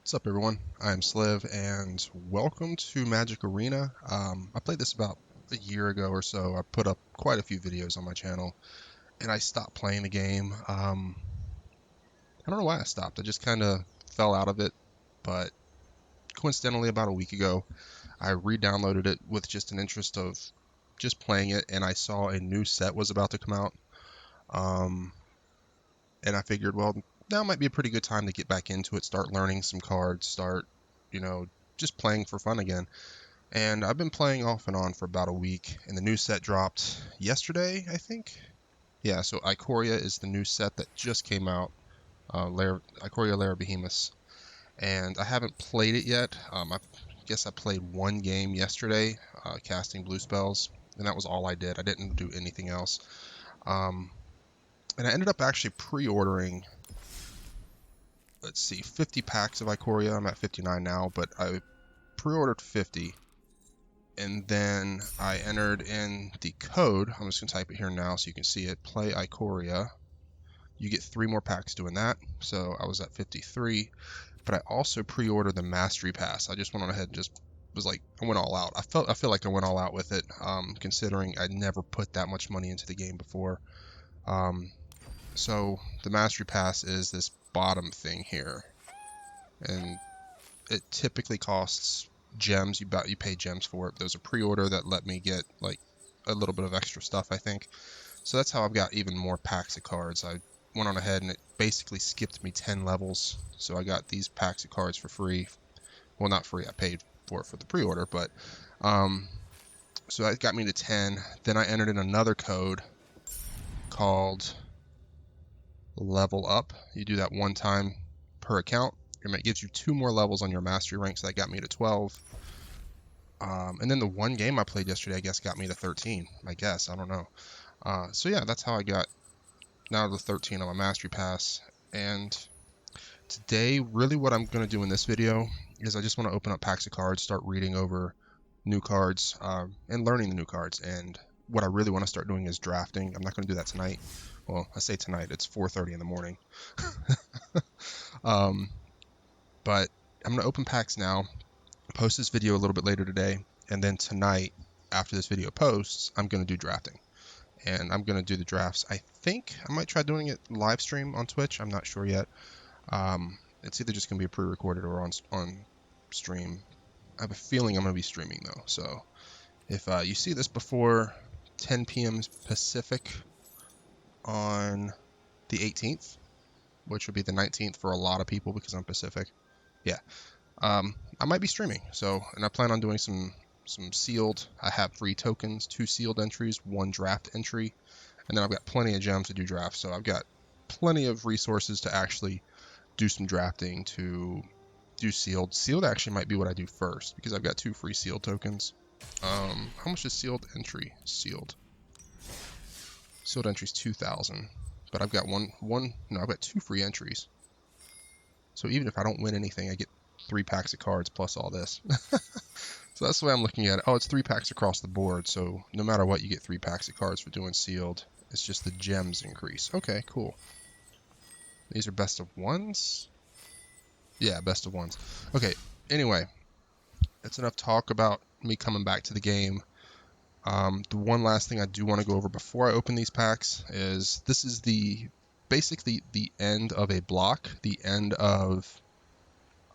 What's up, everyone? IamSliv, and welcome to Magic Arena. I played this about a year ago or so. I put up quite a few videos on my channel, and I stopped playing the game. I don't know why I stopped. I just kind of fell out of it, but coincidentally, about a week ago, I re-downloaded it with just an interest of just playing it, and I saw a new set was about to come out. And I figured, well, now might be a pretty good time to get back into it, start learning some cards, start, just playing for fun again. And I've been playing off and on for about a week, and the new set dropped yesterday, I think. Yeah, so Ikoria is the new set that just came out, Ikoria Lair of Behemoths. And I haven't played it yet. I guess I played one game yesterday, casting blue spells, and that was all I did. I didn't do anything else. And I ended up actually pre-ordering, let's see, 50 packs of Ikoria. I'm at 59 now, but I pre-ordered 50. And then I entered in the code. I'm just going to type it here now so you can see it. Play Ikoria. You get 3 more packs doing that. So I was at 53. But I also pre-ordered the Mastery Pass. I just went on ahead and just was like, I went all out. I feel like I went all out with it, considering I'd never put that much money into the game before. So the Mastery Pass is this bottom thing here, and it typically costs gems. You pay gems for it. There's a pre-order that let me get like a little bit of extra stuff, I think. So that's how I've got even more packs of cards. I went on ahead and it basically skipped me 10 levels, so I got these packs of cards for free. Well, not free, I paid for it for the pre-order, but so that got me to 10. Then I entered in another code called Level Up. You do that one time per account, and it gives you 2 more levels on your mastery rank, so that got me to 12. And then the one game I played yesterday, I guess, got me to 13. I guess, I don't know. So yeah, that's how I got now to 13 on my mastery pass. And today, really what I'm going to do in this video is I just want to open up packs of cards, start reading over new cards, and learning the new cards. And what I really want to start doing is drafting. I'm not going to do that tonight. Well, I say tonight, it's 4:30 in the morning. But I'm going to open packs now, post this video a little bit later today, and then tonight, after this video posts, I'm going to do drafting. And I'm going to do the drafts. I think I might try doing it live stream on Twitch. I'm not sure yet. It's either just going to be pre-recorded or on stream. I have a feeling I'm going to be streaming, though. So if you see this before 10 p.m. Pacific on the 18th, which would be the 19th for a lot of people because I'm Pacific, yeah, I might be streaming. So, and I plan on doing some sealed. I have 3 tokens, 2 sealed entries, 1 draft entry, and then I've got plenty of gems to do drafts. So I've got plenty of resources to actually do some drafting, to do sealed. Sealed actually might be what I do first because I've got 2 free sealed tokens. How much is sealed entry? Sealed entry's 2,000, but I've got I've got 2 free entries. So even if I don't win anything, I get 3 packs of cards plus all this. So that's the way I'm looking at it. Oh, it's 3 packs across the board, so no matter what, you get 3 packs of cards for doing sealed. It's just the gems increase. Okay, cool. These are best of ones? Yeah, best of ones. Okay, anyway, that's enough talk about me coming back to the game. The one last thing I do want to go over before I open these packs is this is basically the end of a block, the end of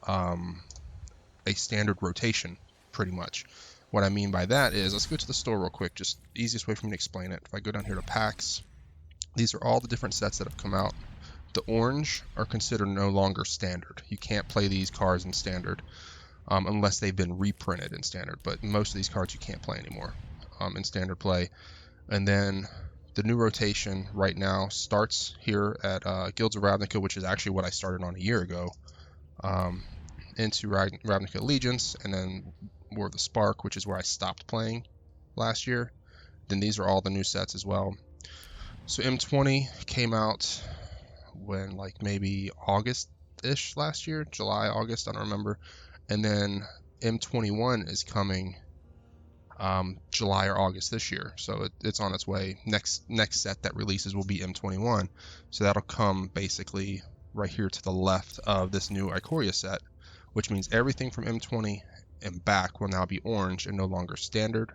a standard rotation, pretty much. What I mean by that is, let's go to the store real quick, just the easiest way for me to explain it. If I go down here to packs, these are all the different sets that have come out. The orange are considered no longer standard. You can't play these cards in standard unless they've been reprinted in standard, but most of these cards you can't play anymore in standard play. And then the new rotation right now starts here at Guilds of Ravnica, which is actually what I started on a year ago, into Ravnica Allegiance, and then War of the Spark, which is where I stopped playing last year. Then these are all the new sets as well. So M20 came out when, like, maybe August-ish last year, July, August, I don't remember. And then M21 is coming July or August this year, so it's on its way. Next set that releases will be M21, so that'll come basically right here to the left of this new Ikoria set, which means everything from M20 and back will now be orange and no longer standard.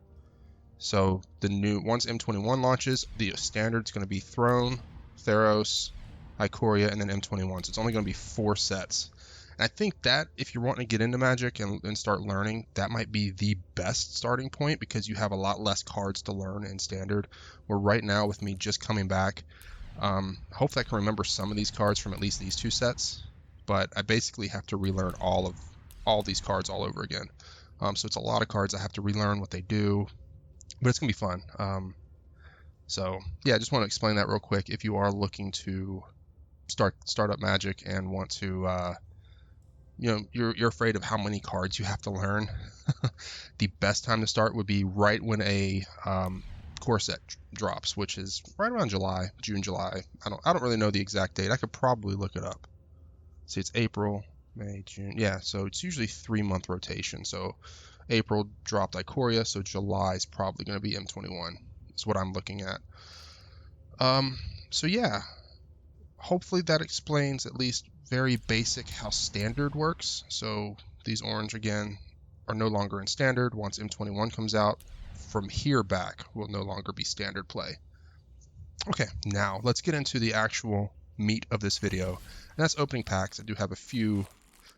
So once M21 launches, the standard's going to be Throne, Theros, Ikoria, and then M21. So it's only going to be 4 sets. And I think that if you're wanting to get into Magic and start learning, that might be the best starting point, because you have a lot less cards to learn in standard. Where right now, with me just coming back, hopefully I can remember some of these cards from at least these 2 sets. But I basically have to relearn all these cards all over again. So it's a lot of cards. I have to relearn what they do. But it's going to be fun. So yeah, I just want to explain that real quick. If you are looking to start up Magic and want to, you're afraid of how many cards you have to learn, the best time to start would be right when a core set drops, which is right around June, July. I don't really know the exact date. I could probably look it up. See, it's April, May, June. Yeah, so it's usually 3-month rotation. So April dropped Ikoria, so July is probably going to be M21. Is what I'm looking at. So yeah, hopefully that explains at least very basic how standard works. So these orange again are no longer in standard. Once M21 comes out, from here back will no longer be standard play. Okay, now let's get into the actual meat of this video, and that's opening packs. I do have a few.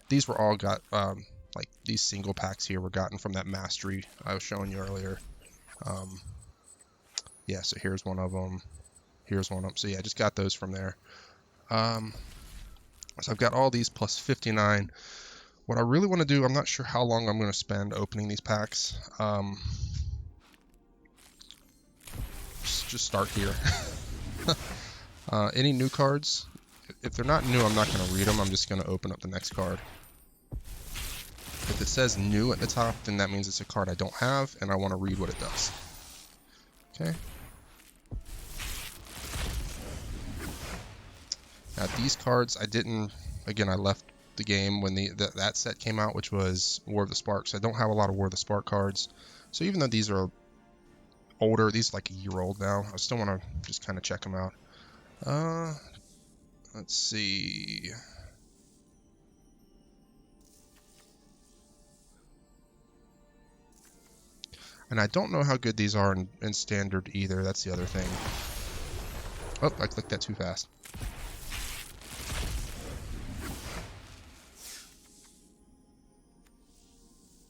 These were all got like these single packs here were gotten from that mastery I was showing you earlier. Yeah, so here's one of them. Here's one of them. So yeah, I just got those from there. So I've got all these plus 59. What I really want to do, I'm not sure how long I'm going to spend opening these packs. Just start here. Any new cards? If they're not new, I'm not going to read them. I'm just going to open up the next card. If it says new at the top, then that means it's a card I don't have, and I want to read what it does. Okay. Now these cards, I left the game when that set came out, which was War of the Sparks. I don't have a lot of War of the Spark cards. So even though these are older, these are like a year old now, I still want to just kind of check them out. Let's see. And I don't know how good these are in standard either. That's the other thing. Oh, I clicked that too fast.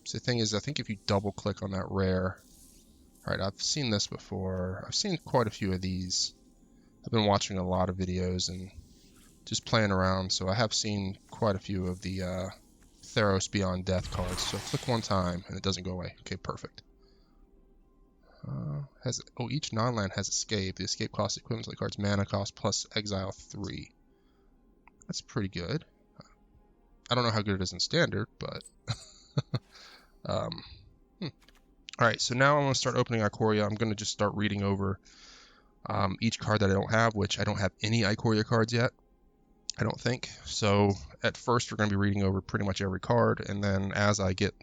So the thing is, I think if you double click on that rare, right, I've seen this before. I've seen quite a few of these. I've been watching a lot of videos and just playing around, so I have seen quite a few of the Theros Beyond Death cards. So click one time and it doesn't go away. Okay, perfect. Each non-land has escape. The escape cost equivalent to the card's mana cost plus exile 3. That's pretty good. I don't know how good it is in standard, but Alright, so now I'm going to start opening Ikoria. I'm going to just start reading over each card that I don't have, which I don't have any Ikoria cards yet, I don't think. So at first we're going to be reading over pretty much every card, and then as I get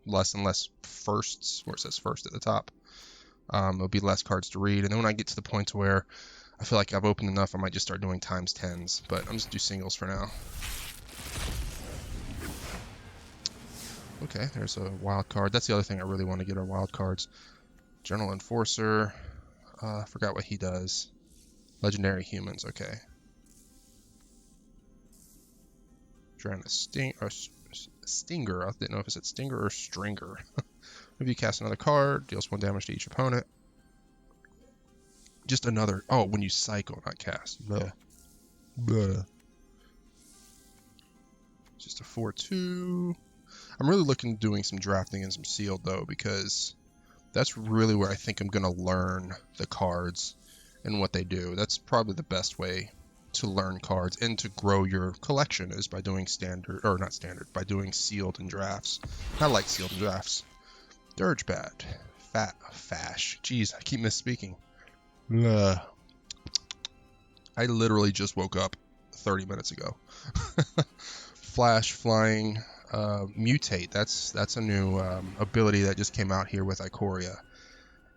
less and less firsts, where it says first at the top, there'll be less cards to read. And then when I get to the point where I feel like I've opened enough, I might just start doing times 10s, but I'm just do singles for now. Okay, there's a wild card. That's the other thing I really want to get are wild cards. General Enforcer. I forgot what he does. Legendary Humans, okay. Trying to Stinger. I didn't know if it said Stinger or Stringer. If you cast another card, deals 1 damage to each opponent. Just another. Oh, when you cycle, not cast. Blah. Blah. Just a 4/2. I'm really looking at doing some drafting and some sealed though, because that's really where I think I'm going to learn the cards and what they do. That's probably the best way to learn cards and to grow your collection is by doing by doing sealed and drafts. I like sealed and drafts. Dirge Bat. Fash. Jeez, I keep misspeaking. Ugh. I literally just woke up 30 minutes ago. Flash, Flying, Mutate. That's a new ability that just came out here with Ikoria.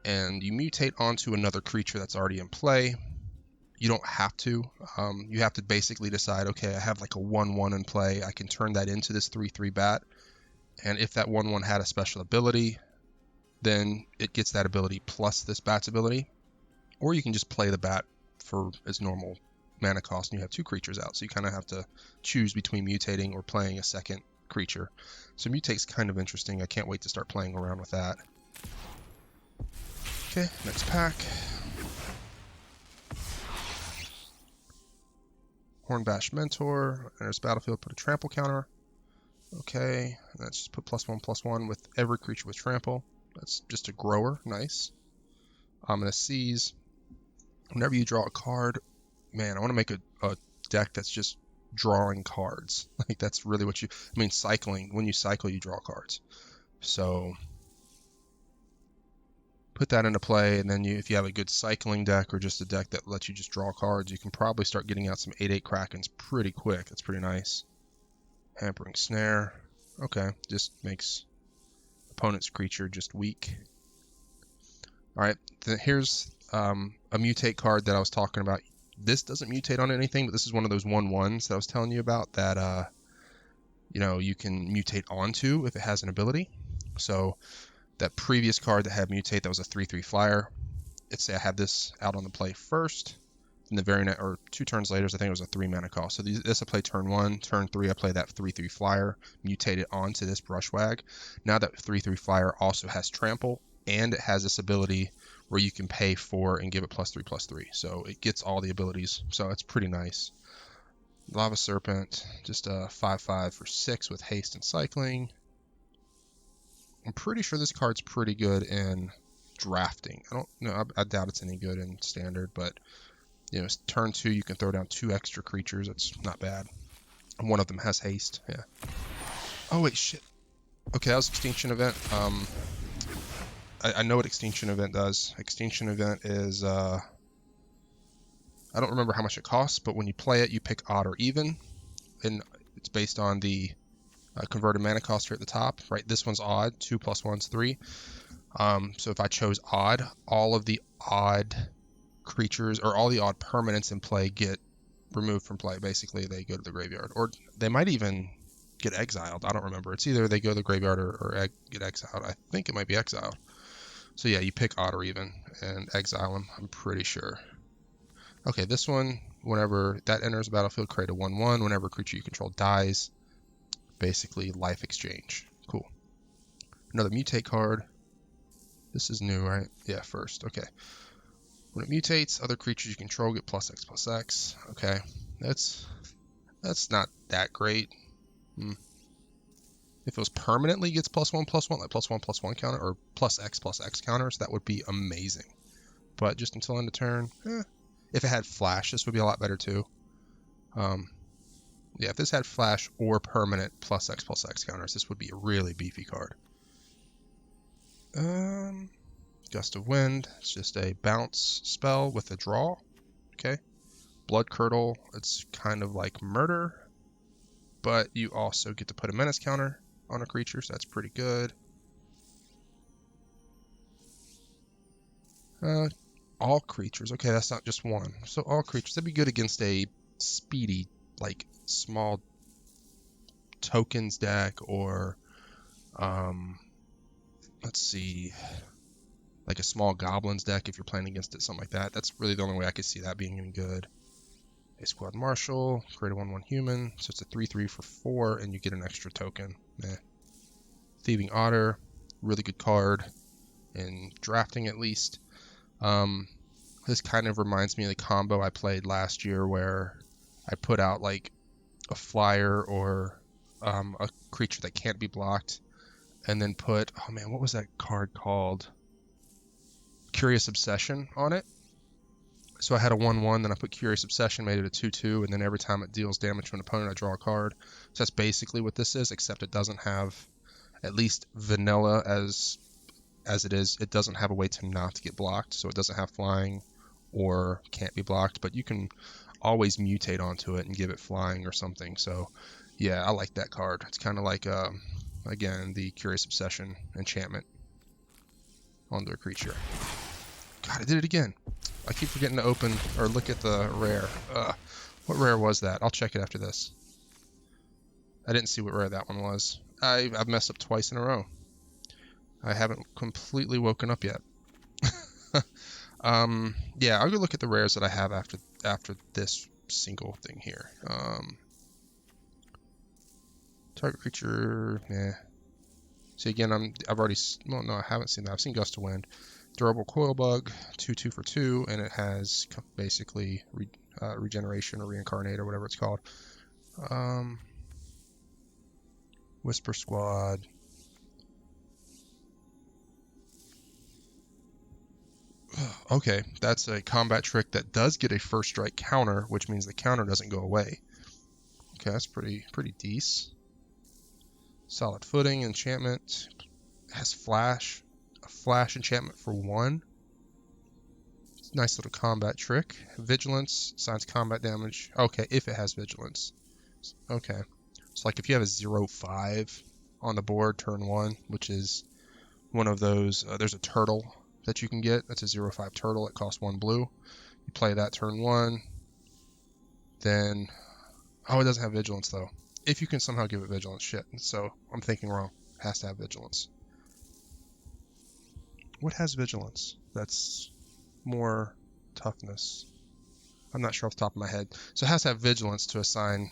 And you mutate onto another creature that's already in play. you don't have to. You have to basically decide, okay, I have like a 1/1 in play. I can turn that into this 3/3 bat. And if that 1/1 had a special ability, then it gets that ability plus this bat's ability. Or you can just play the bat for its normal mana cost and you have 2 creatures out. So you kind of have to choose between mutating or playing a second creature. So mutate's kind of interesting. I can't wait to start playing around with that. Okay, next pack. Hornbash Mentor, enters battlefield, put a trample counter. Okay, let's just put +1/+1 with every creature with trample. That's just a grower, nice. I'm gonna seize. Whenever you draw a card, man, I want to make a deck that's just drawing cards. Like that's really what you, I mean, cycling. When you cycle, you draw cards. So put that into play, and then if you have a good cycling deck or just a deck that lets you just draw cards, you can probably start getting out some 8/8 Krakens pretty quick. That's pretty nice. Hampering Snare. Okay, just makes opponent's creature just weak. Alright, here's a mutate card that I was talking about. This doesn't mutate on anything, but this is one of those 1/1s that I was telling you about that you can mutate onto if it has an ability. So that previous card that had mutate, that was a 3/3 flyer. Let's say I had this out on the play first, and the very next, or 2 turns later, I think it was a 3 mana cost. So this I play turn 1, turn 3 I play that 3/3 flyer, mutate it onto this Brushwag. Now that 3/3 flyer also has trample, and it has this ability where you can pay 4 and give it +3/+3. So it gets all the abilities, so it's pretty nice. Lava Serpent, just a 5/5 for 6 with haste and cycling. I'm pretty sure this card's pretty good in drafting. I don't know, I doubt it's any good in standard, but turn 2 you can throw down 2 extra creatures. That's not bad. And one of them has haste. Yeah. Oh wait, shit. Okay, that was Extinction Event. I know what Extinction Event does. Extinction Event is I don't remember how much it costs, but when you play it, you pick odd or even, and it's based on the converted mana cost here at the top. Right, this one's odd. 2 + 1's 3. So if I chose odd, all of the odd creatures or all the odd permanents in play get removed from play. Basically, they go to the graveyard, or they might even get exiled. I don't remember. It's either they go to the graveyard or get exiled. I think it might be exiled. So yeah, you pick odd or even and exile them, I'm pretty sure. Okay, this one, whenever that enters the battlefield, create a 1/1. Whenever a creature you control dies, basically life exchange. Cool. Another mutate card. This is new, right? Yeah, first. Okay. When it mutates, other creatures you control get +X/+X. Okay, that's not that great. If it was permanently gets +1/+1, like +1/+1 counter or +X/+X counters, that would be amazing. But just until end of turn, if it had flash, this would be a lot better too. Yeah, if this had flash or permanent +X/+X counters, this would be a really beefy card. Gust of Wind, it's just a bounce spell with a draw. Okay. Blood Curdle, it's kind of like murder, but you also get to put a menace counter on a creature, so that's pretty good. All creatures, okay, that's not just one. So all creatures, that'd be good against a speedy, like small tokens deck, or let's see, like a small goblins deck if you're playing against it, something like that. That's really the only way I could see that being any good. A Squad Marshal, create a 1/1 human, so it's a 3/3 for 4, and you get an extra token. Thieving Otter, really good card in drafting at least. This kind of reminds me of the combo I played last year where I put out like a flyer or a creature that can't be blocked, and then put, oh man, what was that card called? Curious Obsession on it. So I had a 1/1, then I put Curious Obsession, made it a 2/2, and then every time it deals damage to an opponent, I draw a card. So that's basically what this is, except it doesn't have, at least vanilla as it is, it doesn't have a way to not get blocked. So it doesn't have flying or can't be blocked, but you can always mutate onto it and give it flying or something. So yeah, I like that card. It's kind of like, again, the Curious Obsession enchantment on their creature. God, I did it again. I keep forgetting to open or look at the rare. What rare was that? I'll check it after this. I didn't see what rare that one was. I've messed up twice in a row. I haven't completely woken up yet. Yeah, I'll go look at the rares that I have after this single thing here. Target creature, nah. See, again, I've already, well, no, I haven't seen that. I've seen Gust of Wind. Durable Coil Bug, 2/2 for 2, and it has basically regeneration or reincarnate or whatever it's called. Whisper Squad. Okay, that's a combat trick that does get a first strike counter, which means the counter doesn't go away. Okay, that's pretty decent. Solid Footing enchantment. Has flash. A flash enchantment for 1. Nice little combat trick. Vigilance, assigns combat damage. Okay, if it has vigilance. Okay. So like if you have a 0/5 on the board turn 1, which is one of those, there's a turtle that you can get. That's a 0/5 turtle. It costs 1 blue. You play that turn 1. Then, oh, it doesn't have vigilance though. If you can somehow give it vigilance, shit. So I'm thinking wrong. It has to have vigilance. What has vigilance? That's more toughness. I'm not sure off the top of my head. So it has to have vigilance to assign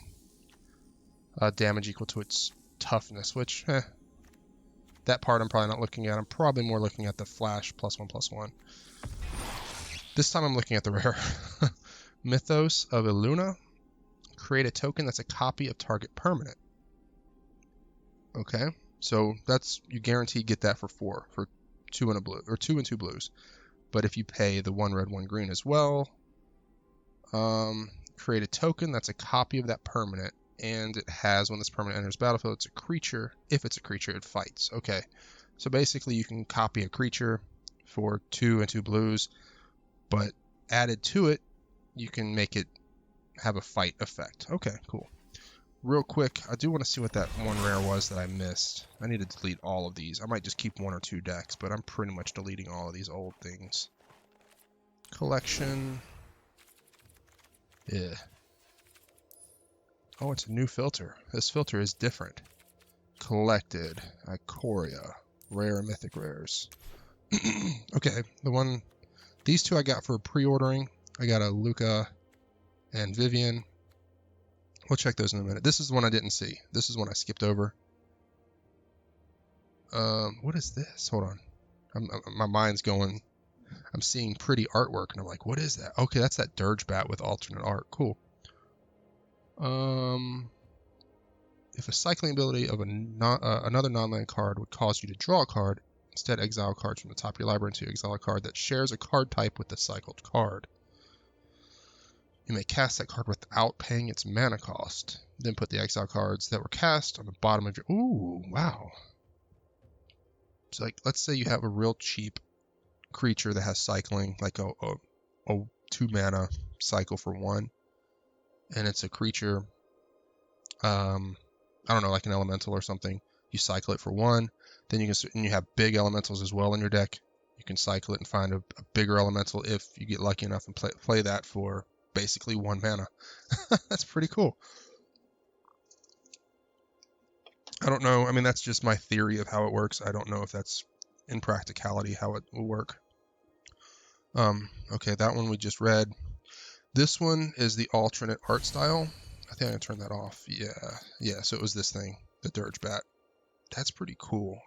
damage equal to its toughness, which, that part I'm probably not looking at. I'm probably more looking at the flash +1/+1. This time I'm looking at the rare. Mythos of Illuna. Create a token that's a copy of target permanent. Okay, so that's, you guarantee get that for 4, for 2 and a blue, or 2 and 2 blues. But if you pay the 1 red, 1 green as well, create a token that's a copy of that permanent, and it has, when this permanent enters battlefield, it's a creature. If it's a creature, it fights. Okay, so basically you can copy a creature for 2 and 2 blues, but added to it, you can make it have a fight effect. Okay, cool. Real quick, I do want to see what that one rare was that I missed. I need to delete all of these. I might just keep 1 or 2 decks, but I'm pretty much deleting all of these old things. Collection. Yeah. Oh, it's a new filter. This filter is different. Collected. Ikoria. Rare and mythic rares. Okay, these 2 I got for pre-ordering. I got a Luca and Vivian. We'll check those in a minute. This is the one I didn't see. This is one I skipped over. What is this? Hold on. My mind's going. I'm seeing pretty artwork, and I'm like, what is that? Okay, that's that Dirge Bat with alternate art. Cool. If a cycling ability of another non-land card would cause you to draw a card, instead exile cards from the top of your library into exile a card that shares a card type with the cycled card. You may cast that card without paying its mana cost. Then put the exile cards that were cast on the bottom of your... Ooh, wow. So, like, let's say you have a real cheap creature that has cycling, like a 2 mana cycle for 1. And it's a creature, I don't know, like an elemental or something. You cycle it for 1. Then you have big elementals as well in your deck. You can cycle it and find a bigger elemental if you get lucky enough and play that for basically 1 mana. That's pretty cool. I don't know. I mean, that's just my theory of how it works. I don't know if that's in practicality how it will work. Okay, that one we just read. This one is the alternate art style. I think I can turn that off. Yeah, so it was this thing, the Dirge Bat. That's pretty cool.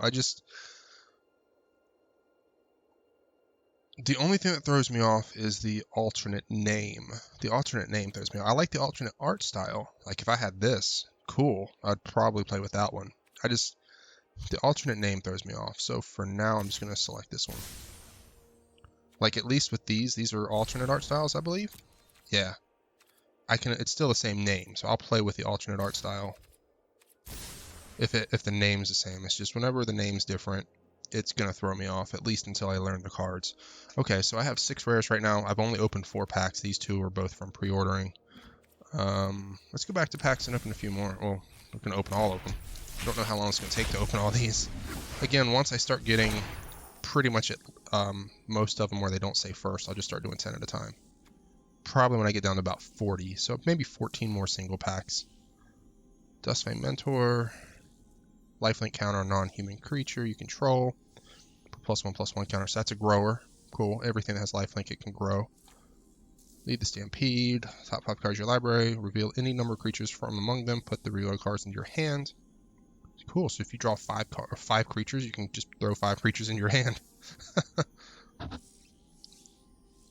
The only thing that throws me off is the alternate name. The alternate name throws me off. I like the alternate art style. Like if I had this, cool, I'd probably play with that one. The alternate name throws me off. So for now, I'm just going to select this one. Like at least with these are alternate art styles, I believe. Yeah. It's still the same name, so I'll play with the alternate art style. If the name's the same, it's just whenever the name's different, it's going to throw me off, at least until I learn the cards. Okay, so I have 6 rares right now. I've only opened 4 packs. These 2 are both from pre-ordering. Let's go back to packs and open a few more. Well, we're going to open all of them. I don't know how long it's going to take to open all these. Again, once I start getting pretty much most of them where they don't say first, I'll just start doing 10 at a time. Probably when I get down to about 40, so maybe 14 more single packs. Dustfang Mentor, lifelink counter on non-human creature you control, +1/+1 counter, so that's a grower. Cool, everything that has lifelink it can grow. Lead the Stampede, top 5 cards of your library, reveal any number of creatures from among them, put the revealed cards into your hand. Cool, so if you draw 5 creatures, you can just throw 5 creatures in your hand.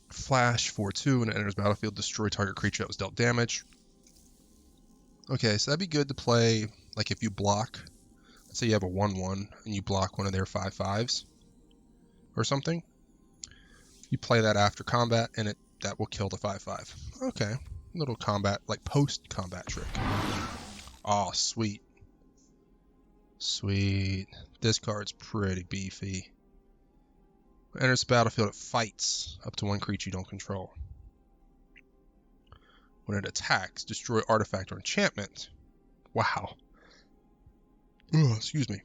Flash 4/2, when it enters battlefield, destroy target creature that was dealt damage. Okay, so that'd be good to play, like if you block, let's say you have a 1/1, and you block one of their 5/5s, or something. You play that after combat, and that will kill the 5/5. Okay, little combat, like post-combat trick. Oh, sweet. Sweet. This card's pretty beefy. When it enters the battlefield, it fights up to 1 creature you don't control. When it attacks, destroy artifact or enchantment. Wow. Oh, excuse me.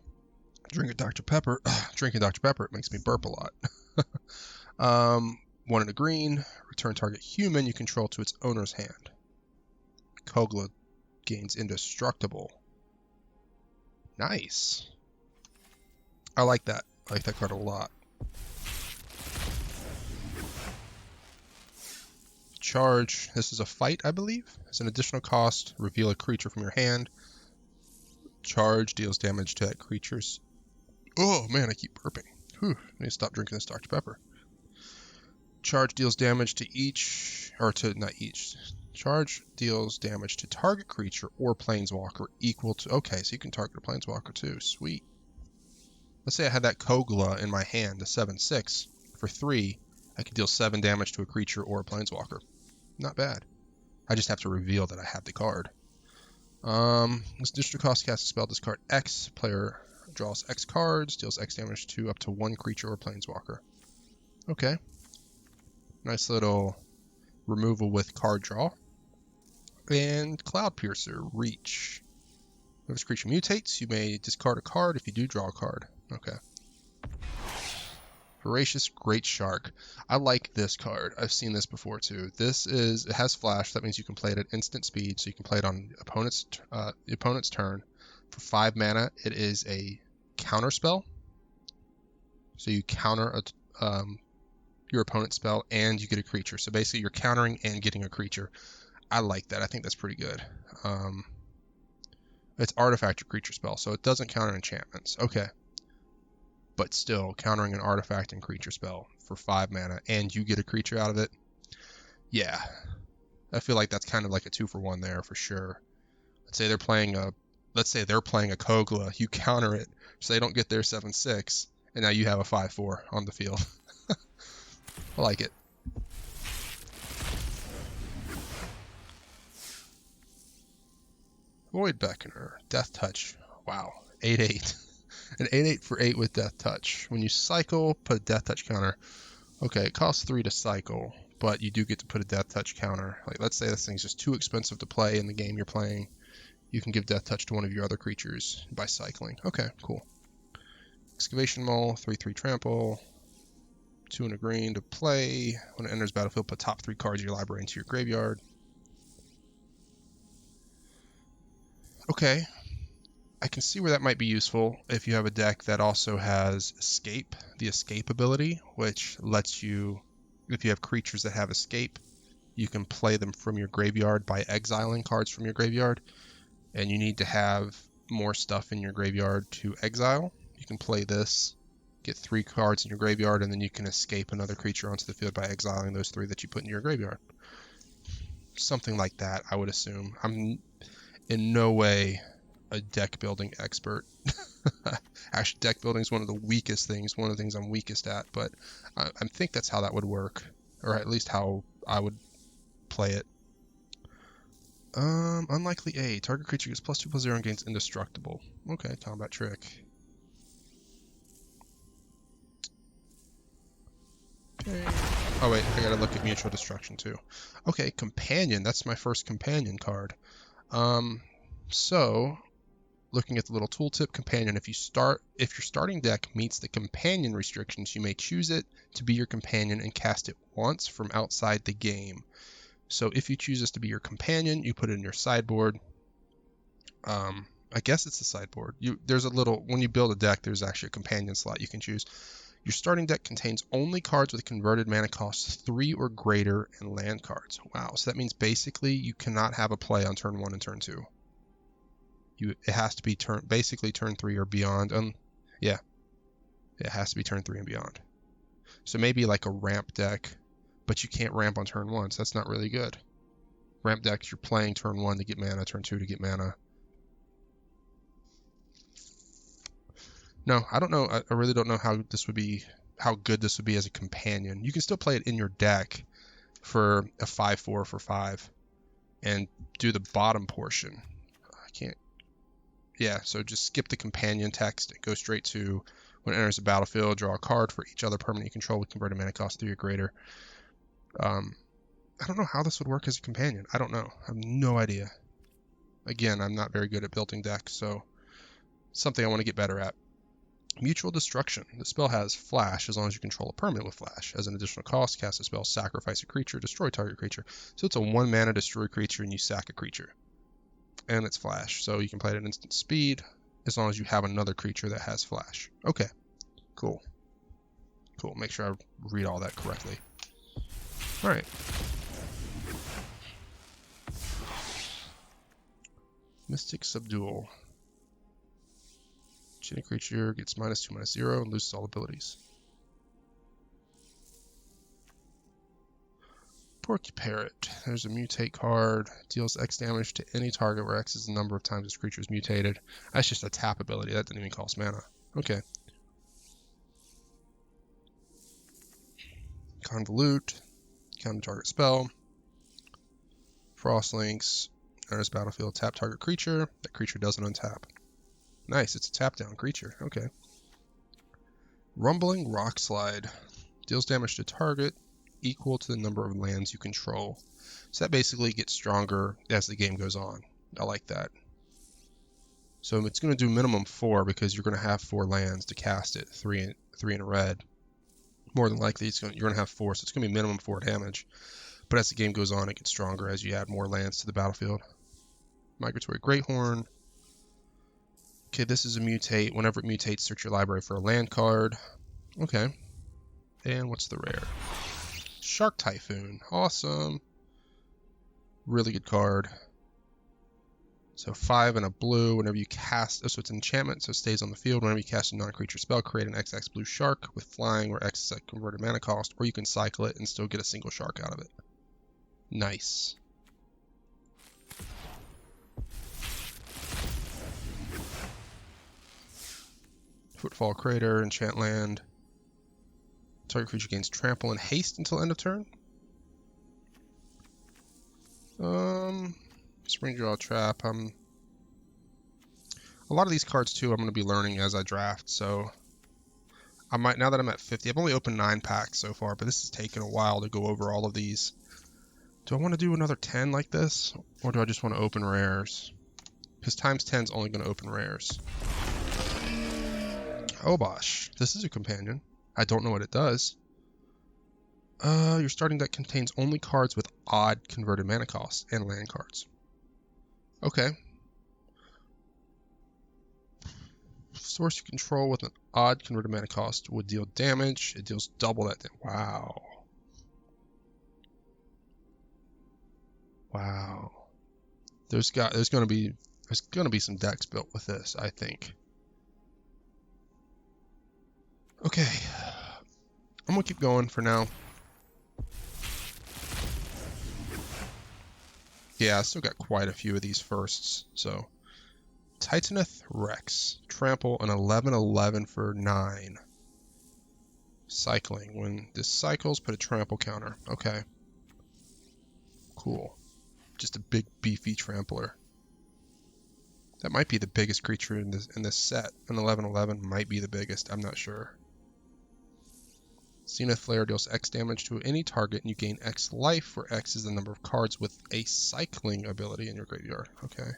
Drinking Dr. Pepper. Drinking Dr. Pepper, it makes me burp a lot. 1 and a green. Return target human you control to its owner's hand. Kogla gains indestructible. Nice. I like that. I like that card a lot. Charge. This is a fight, I believe. It's an additional cost. Reveal a creature from your hand. Charge deals damage to that creature's... Oh, man, I keep burping. Whew. I need to stop drinking this Dr. Pepper. Charge deals damage to each... Or to... Not each. Charge deals damage to target creature or planeswalker equal to... Okay, so you can target a planeswalker too. Sweet. Let's say I had that Kogla in my hand, a 7/6. For 3, I could deal 7 damage to a creature or a planeswalker. Not bad. I just have to reveal that I have the card. This additional cost cast a spell, discard X. Player draws X cards, deals X damage to up to 1 creature or planeswalker. Okay. Nice little removal with card draw. And Cloud Piercer, Reach. If this creature mutates, you may discard a card if you do draw a card. Okay. Voracious Great Shark. I like this card. I've seen this before too. It has flash. That means you can play it at instant speed, so you can play it on the opponent's turn. For 5 mana, it is a counter spell. So you counter your opponent's spell and you get a creature. So basically you're countering and getting a creature. I like that. I think that's pretty good. It's artifact or creature spell, so it doesn't counter enchantments. Okay. But still, countering an artifact and creature spell for 5 mana, and you get a creature out of it. Yeah. I feel like that's kind of like a 2-for-1 there for sure. Let's say they're playing a Kogla. You counter it, so they don't get their 7/6, and now you have a 5/4 on the field. I like it. Void Beckoner, Death Touch. Wow, 8/8. An 8/8 for 8 with Death Touch. When you cycle, put a Death Touch counter. Okay, it costs 3 to cycle, but you do get to put a Death Touch counter. Like, let's say this thing's just too expensive to play in the game you're playing. You can give Death Touch to one of your other creatures by cycling. Okay, cool. Excavation Mole, 3/3 trample. 2 and a green to play. When it enters battlefield, put top 3 cards of your library into your graveyard. Okay. I can see where that might be useful if you have a deck that also has Escape, the Escape ability, which lets you, if you have creatures that have Escape, you can play them from your graveyard by exiling cards from your graveyard, and you need to have more stuff in your graveyard to exile. You can play this, get 3 cards in your graveyard, and then you can escape another creature onto the field by exiling those 3 that you put in your graveyard. Something like that, I would assume. I'm in no way a deck building expert. Actually, deck building is one of the weakest things, one of the things I'm weakest at, but I think that's how that would work, or at least how I would play it. Unlikely A. Target creature gets +2/+0 and gains indestructible. Okay, combat trick. Okay. Oh wait, I gotta look at mutual destruction too. Okay, companion. That's my first companion card. So looking at the little tooltip, companion. If your starting deck meets the companion restrictions, you may choose it to be your companion and cast it once from outside the game. So if you choose this to be your companion, you put it in your sideboard. I guess it's the sideboard. There's a little, when you build a deck, there's actually a companion slot you can choose. Your starting deck contains only cards with converted mana cost 3 or greater and land cards. Wow, so that means basically you cannot have a play on turn 1 and turn 2. It has to be basically turn 3 or beyond. Yeah, it has to be turn 3 and beyond. So maybe like a ramp deck, but you can't ramp on turn 1, so that's not really good. Ramp decks, you're playing turn 1 to get mana, turn 2 to get mana. No, I don't know. I really don't know how good this would be as a companion. You can still play it in your deck for a 5/4 for 5 and do the bottom portion. I can't. Yeah, so just skip the companion text and go straight to when it enters the battlefield, draw a card for each other permanent you control with converted mana cost 3 or greater. I don't know how this would work as a companion. I don't know. I have no idea. Again, I'm not very good at building decks, so something I want to get better at. Mutual Destruction. The spell has flash as long as you control a permanent with flash. As an additional cost, cast a spell, sacrifice a creature, destroy target creature. So it's a 1 mana destroy creature and you sack a creature. And it's flash, so you can play it at instant speed as long as you have another creature that has flash. Okay, cool. Cool, make sure I read all that correctly. Alright. Mystic Subdual. Any creature gets -2, -0, and loses all abilities. Porky Parrot. There's a mutate card. Deals X damage to any target where X is the number of times this creature is mutated. That's just a tap ability. That didn't even cost mana. Okay. Convolute. Counter target spell. Frostlinks. Enters battlefield. Tap target creature. That creature doesn't untap. Nice, it's a tap-down creature. Okay. Rumbling Rockslide. Deals damage to target equal to the number of lands you control. So that basically gets stronger as the game goes on. I like that. So it's going to do minimum 4 because you're going to have 4 lands to cast it. 3 in red. More than likely, you're going to have 4, so it's going to be minimum 4 damage. But as the game goes on, it gets stronger as you add more lands to the battlefield. Migratory Greathorn. Okay, this is a mutate. Whenever it mutates, search your library for a land card. Okay. And what's the rare? Shark Typhoon. Awesome. Really good card. So 5 and a blue. Whenever you cast... Oh, so it's an enchantment, so it stays on the field. Whenever you cast a non-creature spell, create an XX blue shark with flying where X is a converted mana cost, or you can cycle it and still get a single shark out of it. Nice. Footfall Crater, enchant land. Target creature gains trample and haste until end of turn. Spring Draw Trap. A lot of these cards too I'm going to be learning as I draft, so I might, now that I'm at 50, I've only opened 9 packs so far, but this has taken a while to go over all of these. Do I want to do another 10 like this, or do I just want to open rares? Because times 10 is only going to open rares. Oh bosh, this is a companion. I don't know what it does. Your starting deck contains only cards with odd converted mana costs and land cards. Okay. Source you control with an odd converted mana cost would deal damage. It deals double that. Wow. Wow. There's gonna be some decks built with this, I think. Okay, I'm gonna keep going for now. Yeah, I still got quite a few of these firsts, so. Titaneth Rex. Trample an 11/11 for 9. Cycling. When this cycles, put a trample counter. Okay. Cool. Just a big beefy trampler. That might be the biggest creature in this set. An 11/11 might be the biggest, I'm not sure. Zenith Lair deals X damage to any target and you gain X life, where X is the number of cards with a cycling ability in your graveyard. Okay.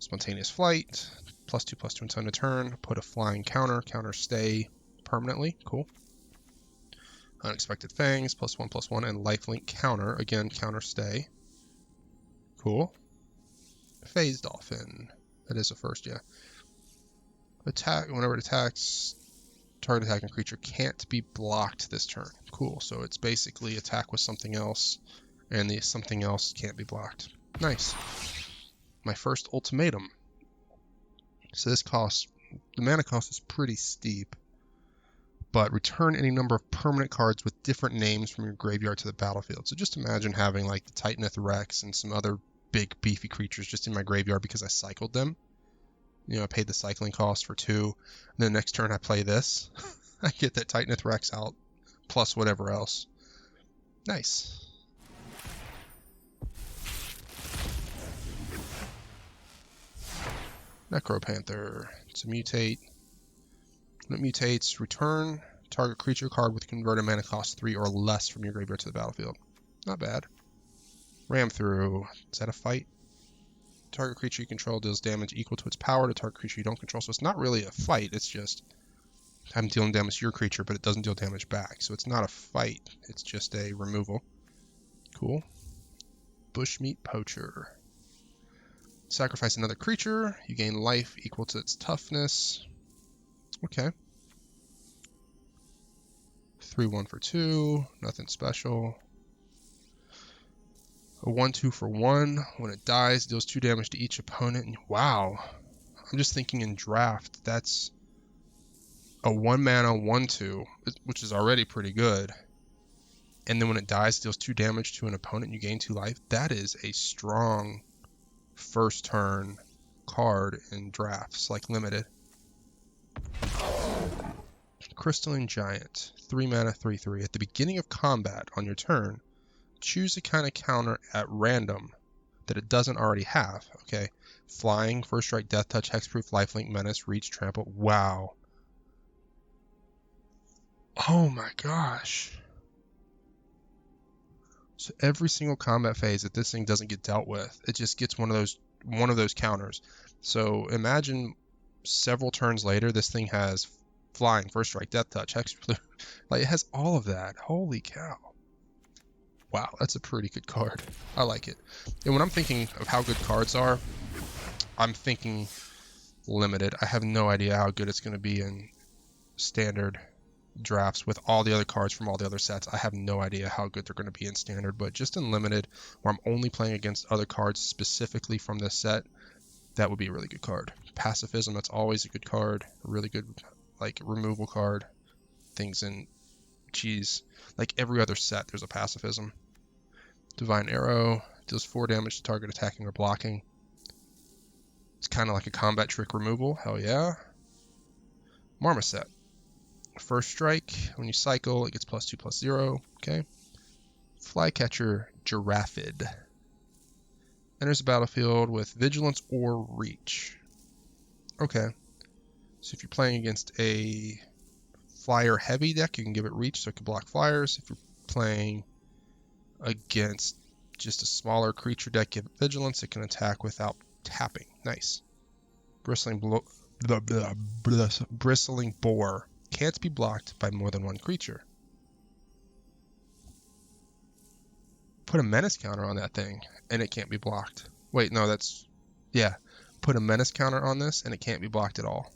Spontaneous Flight, +2/+2 until end of turn. Put a flying counter, stay permanently. Cool. Unexpected Fangs, +1/+1, and lifelink counter. Again, counter stay. Cool. Phase Dolphin. That is a first, yeah. Attack, whenever it attacks, target attacking creature can't be blocked this turn. Cool, so it's basically attack with something else, and the something else can't be blocked. Nice. My first ultimatum. So this cost, the mana cost is pretty steep, but return any number of permanent cards with different names from your graveyard to the battlefield. So just imagine having like the Titanith Rex and some other big beefy creatures just in my graveyard because I cycled them. You know, I paid the cycling cost for 2, and then the next turn I play this. I get that Titanith Rex out, plus whatever else. Nice. Necropanther. It's a mutate. When it mutates, return target creature card with converted mana cost 3 or less from your graveyard to the battlefield. Not bad. Ram through. Is that a fight? Target creature you control deals damage equal to its power to target creature you don't control. So it's not really a fight. It's just I'm dealing damage to your creature, but it doesn't deal damage back. So it's not a fight. It's just a removal. Cool. Bushmeat Poacher. Sacrifice another creature. You gain life equal to its toughness. Okay. 3/1 for 2. Nothing special. A 1/2 for 1. When it dies, deals 2 damage to each opponent. And wow. I'm just thinking in draft, that's a 1 mana 1/2, which is already pretty good. And then when it dies, deals 2 damage to an opponent, you gain 2 life. That is a strong first turn card in drafts, like limited. Crystalline Giant, 3 mana 3/3. At the beginning of combat on your turn, choose a kind of counter at random that it doesn't already have. Okay, flying, first strike, death touch, hexproof, lifelink, menace, reach, trample. Wow. Oh my gosh. So every single combat phase that this thing doesn't get dealt with, it just gets one of those counters. So imagine several turns later, this thing has flying, first strike, death touch, hexproof. Like it has all of that. Holy cow. Wow, that's a pretty good card. I like it. And when I'm thinking of how good cards are, I'm thinking limited. I have no idea how good it's going to be in standard drafts with all the other cards from all the other sets. I have no idea how good they're going to be in standard, but just in limited, where I'm only playing against other cards specifically from this set, that would be a really good card. Pacifism, that's always a good card. A really good, like, removal card. Things in, like every other set, there's a Pacifism. Divine Arrow, deals 4 damage to target attacking or blocking. It's kind of like a combat trick removal. Hell yeah. Marmoset. First strike, when you cycle, it gets +2/+0. Okay. Flycatcher Giraffid. Enters the battlefield with Vigilance or Reach. Okay. So if you're playing against a flyer heavy deck, you can give it Reach so it can block flyers. If you're playing against just a smaller creature deck, give it Vigilance. It can attack without tapping. Nice. Bristling Boar. Can't be blocked by more than one creature. Put a menace counter on that thing, and it can't be blocked. Wait, no, that's... Yeah. Put a menace counter on this, and it can't be blocked at all.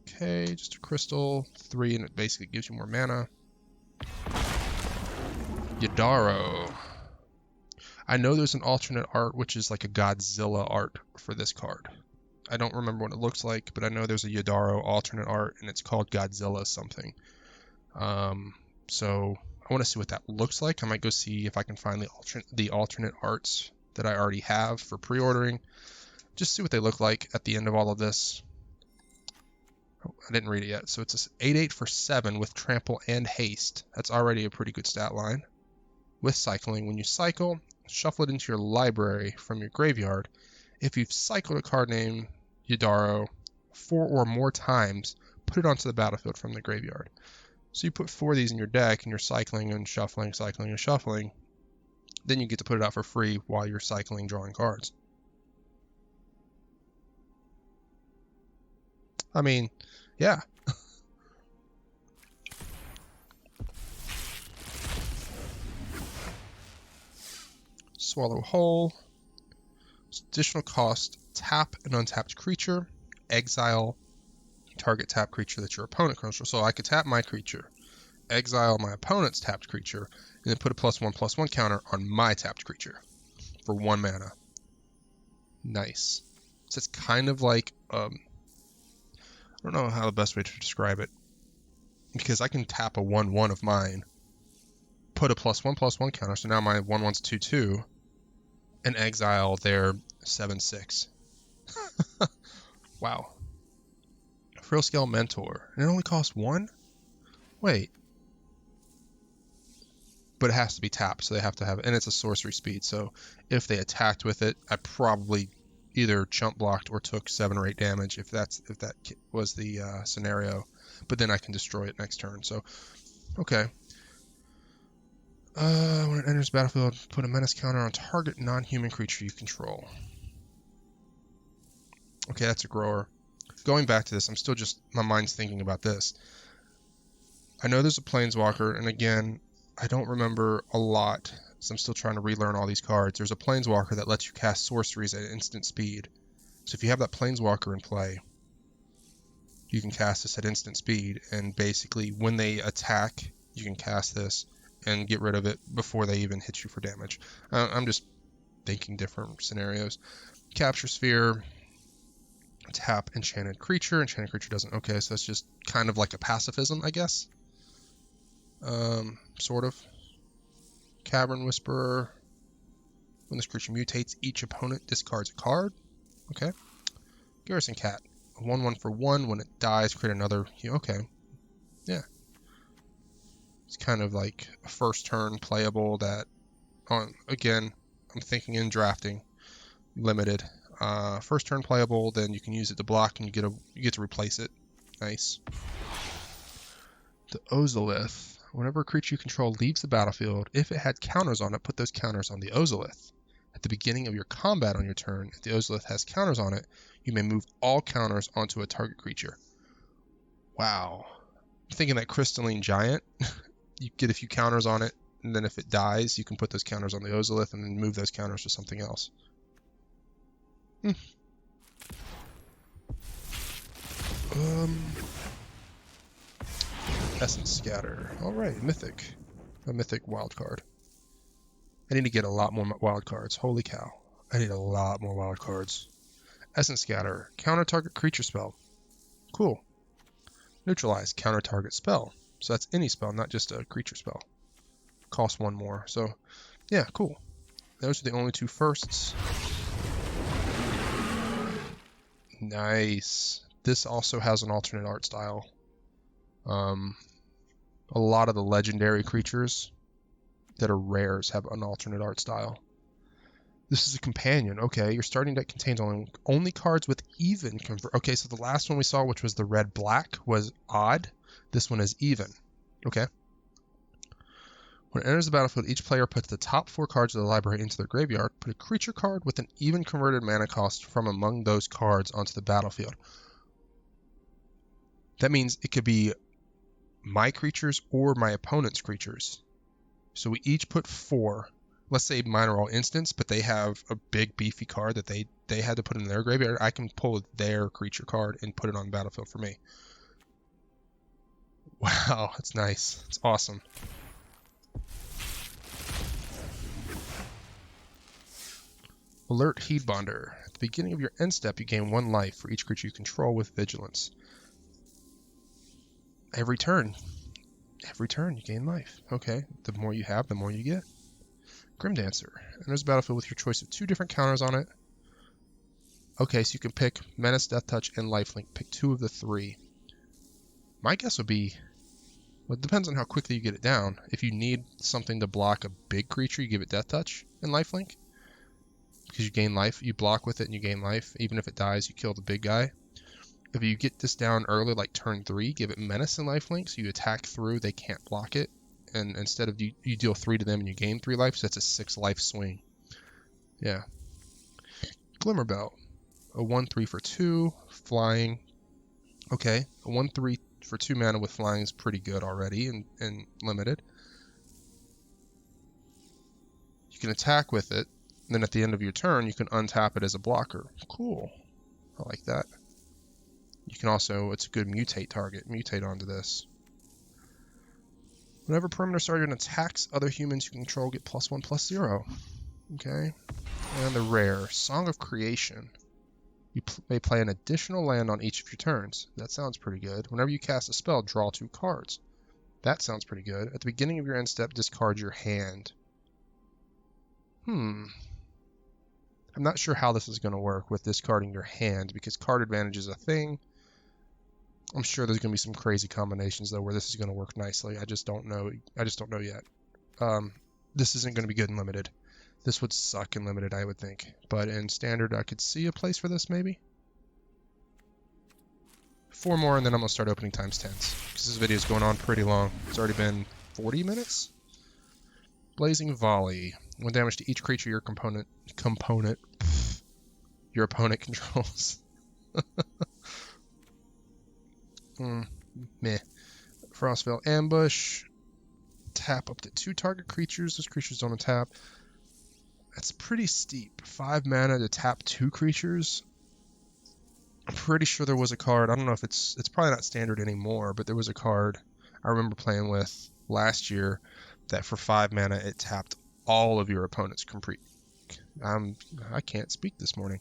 Okay, just a crystal. 3, and it basically gives you more mana. Yadaro. I know there's an alternate art, which is like a Godzilla art for this card. I don't remember what it looks like, but I know there's a Yadaro alternate art, and it's called Godzilla something. So I want to see what that looks like. I might go see if I can find the alternate arts that I already have for pre-ordering. Just see what they look like at the end of all of this. Oh, I didn't read it yet. So it's a 8/8 for 7 with trample and haste. That's already a pretty good stat line. With cycling, when you cycle, shuffle it into your library from your graveyard. If you've cycled a card named Yadaro 4 or more times, put it onto the battlefield from the graveyard. So you put 4 of these in your deck, and you're cycling and shuffling, cycling and shuffling. Then you get to put it out for free while you're cycling, drawing cards. I mean, yeah. Swallow whole. Additional cost, tap an untapped creature, exile target tapped creature that your opponent controls. So I could tap my creature, exile my opponent's tapped creature, and then put a +1/+1 counter on my tapped creature for 1 mana. Nice. So it's kind of like, I don't know how the best way to describe it, because I can tap a 1/1 of mine, put a +1/+1 counter, so now my 1/1's 2/2, and exile their 7/6. Wow. Frill Scale Mentor. And it only costs 1? Wait. But it has to be tapped, so they have to have it. And it's a sorcery speed, so if they attacked with it, I probably either chump blocked or took 7 or 8 damage if that was the scenario. But then I can destroy it next turn, so okay. When it enters the battlefield, put a menace counter on target non-human creature you control. Okay, that's a grower. Going back to this, I'm still just, my mind's thinking about this. I know there's a Planeswalker, and again, I don't remember a lot, so I'm still trying to relearn all these cards. There's a Planeswalker that lets you cast sorceries at instant speed. So if you have that Planeswalker in play, you can cast this at instant speed, and basically when they attack, you can cast this and get rid of it before they even hit you for damage. I'm just thinking different scenarios. Capture Sphere, tap Enchanted Creature. Enchanted Creature doesn't... Okay, so it's just kind of like a pacifism, I guess. Sort of. Cavern Whisperer. When this creature mutates, each opponent discards a card. Okay. Garrison Cat. A 1/1 for 1. When it dies, create another... Okay. Yeah. It's kind of like a first turn playable that... again, I'm thinking in drafting. Limited. First turn playable, then you can use it to block and you get to replace it. Nice. The Ozolith. Whenever a creature you control leaves the battlefield, if it had counters on it, put those counters on the Ozolith. At the beginning of your combat on your turn, if the Ozolith has counters on it, you may move all counters onto a target creature. Wow. I'm thinking that Crystalline Giant, you get a few counters on it, and then if it dies, you can put those counters on the Ozolith and then move those counters to something else. Essence Scatter. Alright, Mythic. A Mythic wild card. I need to get a lot more wild cards. Holy cow. I need a lot more wild cards. Essence Scatter. Counter target creature spell. Cool. Neutralize. Counter target spell. So that's any spell, not just a creature spell. Costs 1 more. So, yeah, cool. Those are the only 2 firsts. Nice. This also has an alternate art style. A lot of the legendary creatures that are rares have an alternate art style. This is a companion. Okay, your starting deck contains only cards with even convert. Okay, so the last one we saw, which was the red-black, was odd. This one is even. Okay. When it enters the battlefield, each player puts the top 4 cards of the library into their graveyard. Put a creature card with an even converted mana cost from among those cards onto the battlefield. That means it could be my creatures or my opponent's creatures. So we each put 4. Let's say mine are all instants, but they have a big beefy card that they had to put in their graveyard. I can pull their creature card and put it on the battlefield for me. Wow, that's nice. It's awesome. Alert Heedbonder. At the beginning of your end step, you gain 1 life for each creature you control with Vigilance. Every turn you gain life. Okay, the more you have, the more you get. Grimdancer. Enters the battlefield with your choice of 2 different counters on it. Okay, so you can pick Menace, Death Touch, and Lifelink. Pick 2 of the 3. My guess would be, well, it depends on how quickly you get it down. If you need something to block a big creature, you give it Death Touch and Lifelink. Because you gain life, you block with it and you gain life. Even if it dies, you kill the big guy. If you get this down early, like turn 3, give it Menace and Lifelink, so you attack through, they can't block it, and instead of you deal 3 to them and you gain 3 life, so that's a 6 life swing. Yeah. Glimmer Belt, a 1/3 for 2, flying. Okay, a 1/3 for 2 mana with flying is pretty good already and limited. You can attack with it, and then at the end of your turn, you can untap it as a blocker. Cool. I like that. You can also, it's a good mutate target. Mutate onto this. Whenever Perimeter Sergeant attacks other humans you control, get +1/+0. Okay. And the rare, Song of Creation. You may play an additional land on each of your turns. That sounds pretty good. Whenever you cast a spell, draw 2 cards. That sounds pretty good. At the beginning of your end step, discard your hand. I'm not sure how this is going to work with discarding your hand, because card advantage is a thing. I'm sure there's going to be some crazy combinations, though, where this is going to work nicely. I just don't know. I just don't know yet. This isn't going to be good in Limited. This would suck in Limited, I would think. But in Standard, I could see a place for this, maybe. 4 more, and then I'm going to start opening times 10s. Because this video is going on pretty long. It's already been 40 minutes? Blazing Volley. 1 damage to each creature your your opponent controls. Meh. Frostival Ambush. Tap up to 2 target creatures. Those creatures don't tap. That's pretty steep. 5 mana to tap 2 creatures. I'm pretty sure there was a card. I don't know if it's probably not standard anymore, but there was a card I remember playing with last year that for 5 mana it tapped all of your opponent's complete. I can't speak this morning.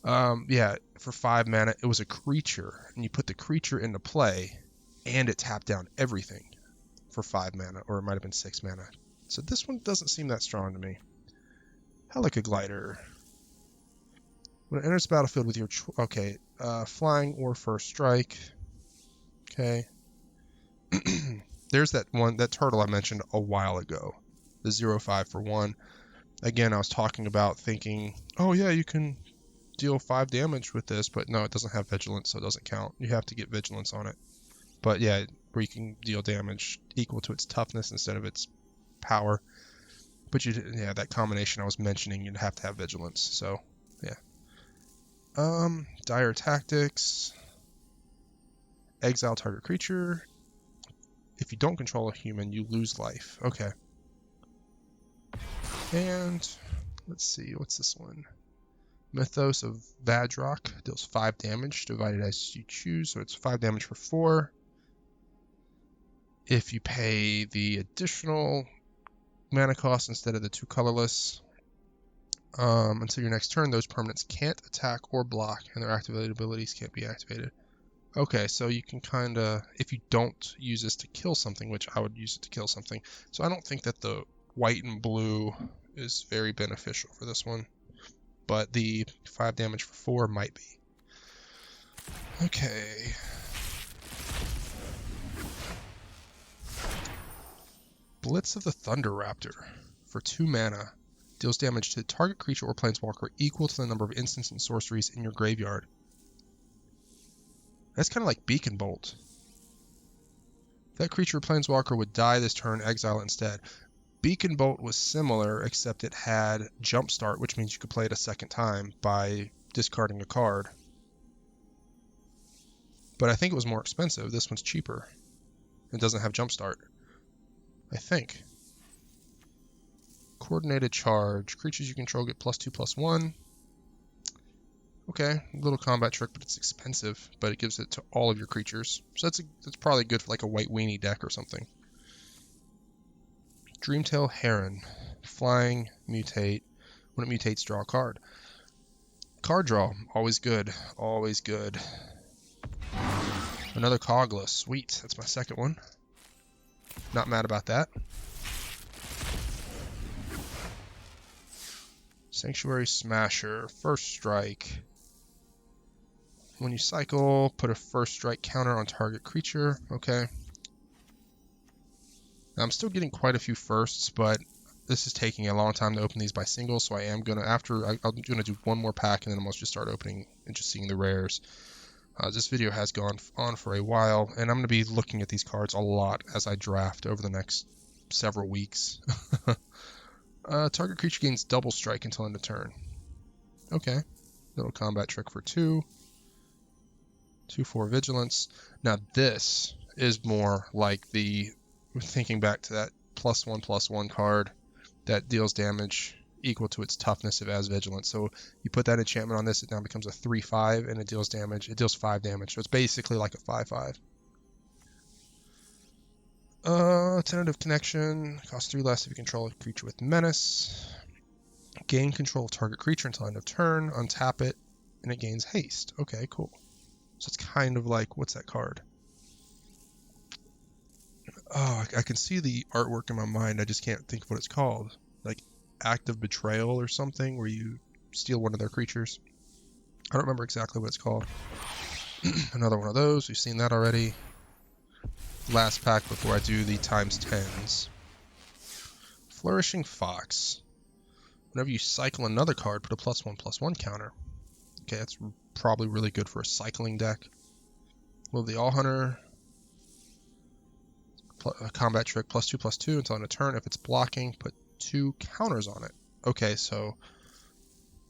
Yeah, for 5 mana it was a creature, and you put the creature into play, and it tapped down everything for 5 mana, or it might have been 6 mana. So this one doesn't seem that strong to me. Helica Glider. When it enters the battlefield with your flying or first strike. Okay. There's that turtle I mentioned a while ago. The 0/5 for 1. Again, I was talking about thinking, oh yeah, you can deal 5 damage with this, but no, it doesn't have vigilance, so it doesn't count. You have to get vigilance on it. But yeah, where you can deal damage equal to its toughness instead of its power. But that combination I was mentioning, you'd have to have vigilance. So yeah. Dire Tactics. Exile target creature. If you don't control a human, you lose life. Okay. And let's see, what's this one? Mythos of Vadrock deals 5 damage, divided as you choose, so it's 5 damage for 4. If you pay the additional mana cost instead of the 2 colorless, until your next turn, those permanents can't attack or block, and their activated abilities can't be activated. Okay, so you can kind of, if you don't use this to kill something, which I would use it to kill something, so I don't think that the white and blue is very beneficial for this one, but the 5 damage for 4 might be. Okay. Blitz of the Thunder Raptor for 2 mana. Deals damage to the target creature or planeswalker equal to the number of instants and sorceries in your graveyard. That's kind of like Beacon Bolt. If that creature or planeswalker would die this turn, exile it instead. Beacon Bolt was similar, except it had Jumpstart, which means you could play it a second time by discarding a card. But I think it was more expensive. This one's cheaper. It doesn't have Jumpstart, I think. Coordinated Charge. Creatures you control get +2/+1. Okay, little combat trick, but it's expensive. But it gives it to all of your creatures. So that's probably good for like a white weenie deck or something. Dreamtail Heron. Flying, mutate. When it mutates, draw a card. Card draw. Always good. Always good. Another Kogla. Sweet. That's my second one. Not mad about that. Sanctuary Smasher. First strike. When you cycle, put a first strike counter on target creature. Okay. Now, I'm still getting quite a few firsts, but this is taking a long time to open these by single, so I am gonna I'm gonna do one more pack, and then I'm gonna just start opening and just seeing the rares. This video has gone on for a while, and I'm going to be looking at these cards a lot as I draft over the next several weeks. Target creature gains double strike until end of turn. Okay. Little combat trick for 2. 2/4 vigilance. Now this is more like thinking back to that +1/+1 card that deals damage equal to its toughness if it has vigilance. So you put that enchantment on this, it now becomes a 3/5 and it deals damage. It deals 5 damage, so it's basically like a 5/5. Tentative connection. Costs 3 less if you control a creature with menace. Gain control of target creature until end of turn. Untap it, and it gains haste. Okay, cool. So it's kind of like, what's that card? Oh, I can see the artwork in my mind. I just can't think of what it's called. Like Act of Betrayal or something, where you steal one of their creatures. I don't remember exactly what it's called. Another one of those. We've seen that already. Last pack before I do the ×10s. Flourishing Fox. Whenever you cycle another card, put a +1/+1 counter. Okay, that's probably really good for a cycling deck. Will the All Hunter. Combat trick +2/+2 until end of turn. If it's blocking, put 2 counters on it. Okay, so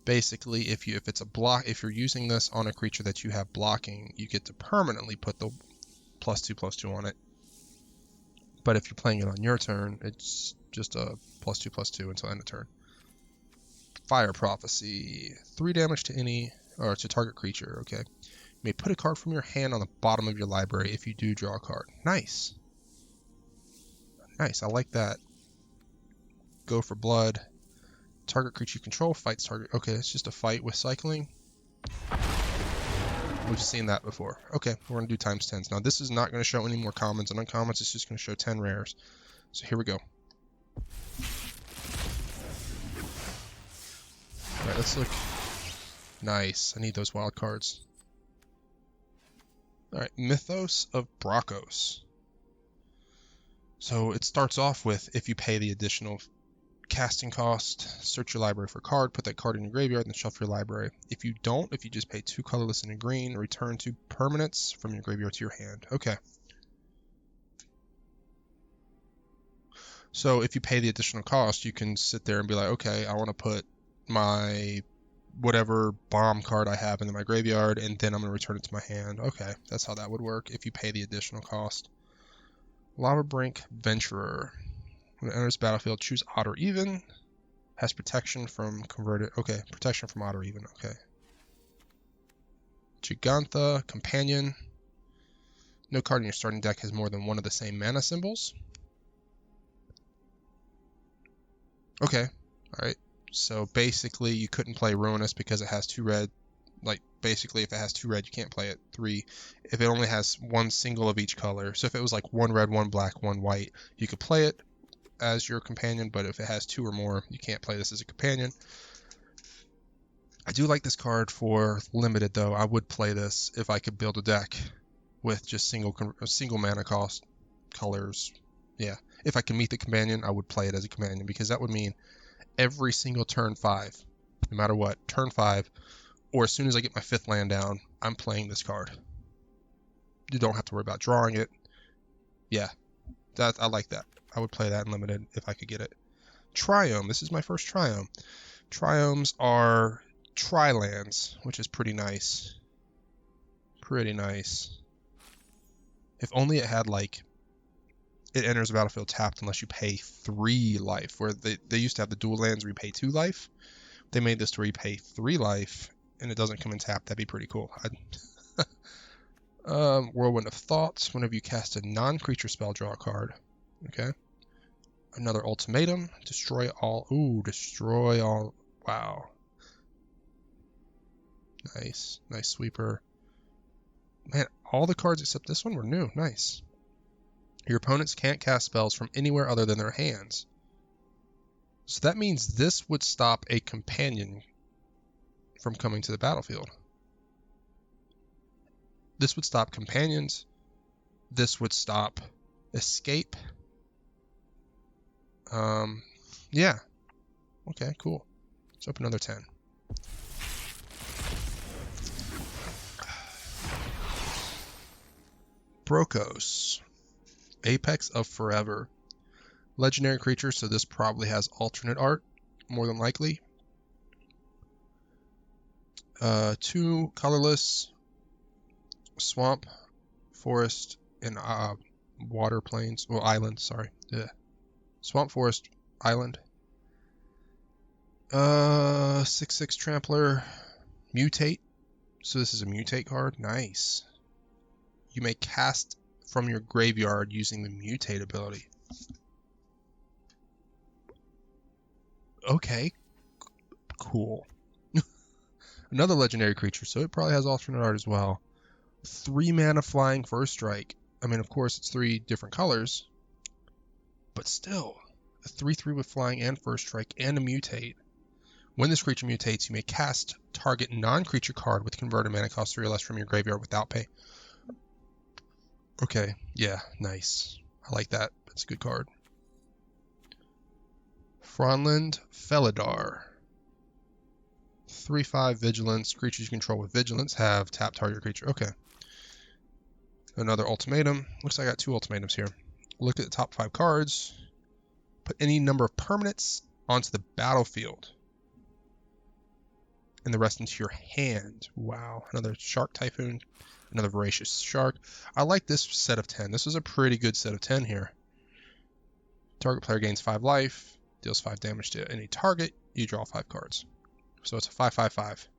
basically if you're using this on a creature that you have blocking, you get to permanently put the +2/+2 on it. But if you're playing it on your turn, it's just a +2/+2 until end of turn. Fire Prophecy. 3 damage to target creature. Okay. You may put a card from your hand on the bottom of your library if you do draw a card. Nice. Nice, I like that. Go for blood. Target creature you control fights target. Okay, it's just a fight with cycling. We've seen that before. Okay, we're going to do ×10s. Now, this is not going to show any more commons and uncommons. It's just going to show 10 rares. So here we go. Alright, let's look. Nice. I need those wild cards. Alright, Mythos of Brokos. So it starts off with, if you pay the additional casting cost, search your library for a card, put that card in your graveyard, and then shuffle your library. If you don't, if you just pay 2 colorless and a green, return 2 permanents from your graveyard to your hand. Okay. So if you pay the additional cost, you can sit there and be like, okay, I want to put my whatever bomb card I have into my graveyard, and then I'm going to return it to my hand. Okay, that's how that would work if you pay the additional cost. Lava Brink Venturer. When it enters the battlefield, choose odd or even. Has protection from converted. Okay, protection from odd or even. Okay. Gigantha Companion. No card in your starting deck has more than one of the same mana symbols. Okay, alright. So basically, you couldn't play Ruinous because it has 2 red. Like, basically, if it has 2 red, you can't play it. 3. If it only has 1 single of each color. So if it was like 1 red, 1 black, 1 white, you could play it as your companion, but if it has 2 or more, you can't play this as a companion. I do like this card for limited, though. I would play this if I could build a deck with just single mana cost colors. Yeah, if I can meet the companion, I would play it as a companion, because that would mean every single turn 5, no matter what, turn 5, or as soon as I get my 5th land down, I'm playing this card. You don't have to worry about drawing it. Yeah, I like that. I would play that in limited if I could get it. Triome. This is my first Triome. Triomes are tri-lands, which is pretty nice. Pretty nice. If only it had, like, it enters the battlefield tapped unless you pay 3 life, where they used to have the dual lands where you pay 2 life. They made this to where you pay 3 life, and it doesn't come in tapped. That'd be pretty cool. Whirlwind of Thoughts. Whenever you cast a non-creature spell, draw a card. Okay. Another Ultimatum. Destroy all. Ooh, destroy all. Wow. Nice. Nice sweeper. Man, all the cards except this one were new. Nice. Your opponents can't cast spells from anywhere other than their hands. So that means this would stop a companion from coming to the battlefield. This would stop companions. This would stop escape. Yeah. Okay, cool. Let's open another 10. Brokos, Apex of Forever. Legendary creature, so this probably has alternate art, more than likely. 2 colorless, swamp, forest, and water plains. Well, island, sorry. Yeah. Swamp, forest, island. 6/6 trampler, mutate. So this is a mutate card. Nice. You may cast from your graveyard using the mutate ability. Okay. Cool. Another legendary creature, so it probably has alternate art as well. 3 mana flying first strike. I mean, of course, it's 3 different colors, but still, a 3/3 with flying and first strike and a mutate. When this creature mutates, you may cast target non-creature card with converted mana cost 3 or less from your graveyard without pay. Okay, yeah, nice. I like that. That's a good card. Fronland Felidar. 3/5 Vigilance. Creatures you control with Vigilance have tap target creature. Okay. Another ultimatum. Looks like I got 2 ultimatums here. Look at the top 5 cards. Put any number of permanents onto the battlefield. And the rest into your hand. Wow. Another Shark Typhoon. Another Voracious Shark. I like this set of 10. This is a pretty good set of 10 here. Target player gains 5 life. Deals 5 damage to any target. You draw 5 cards. So it's a 5/5/5.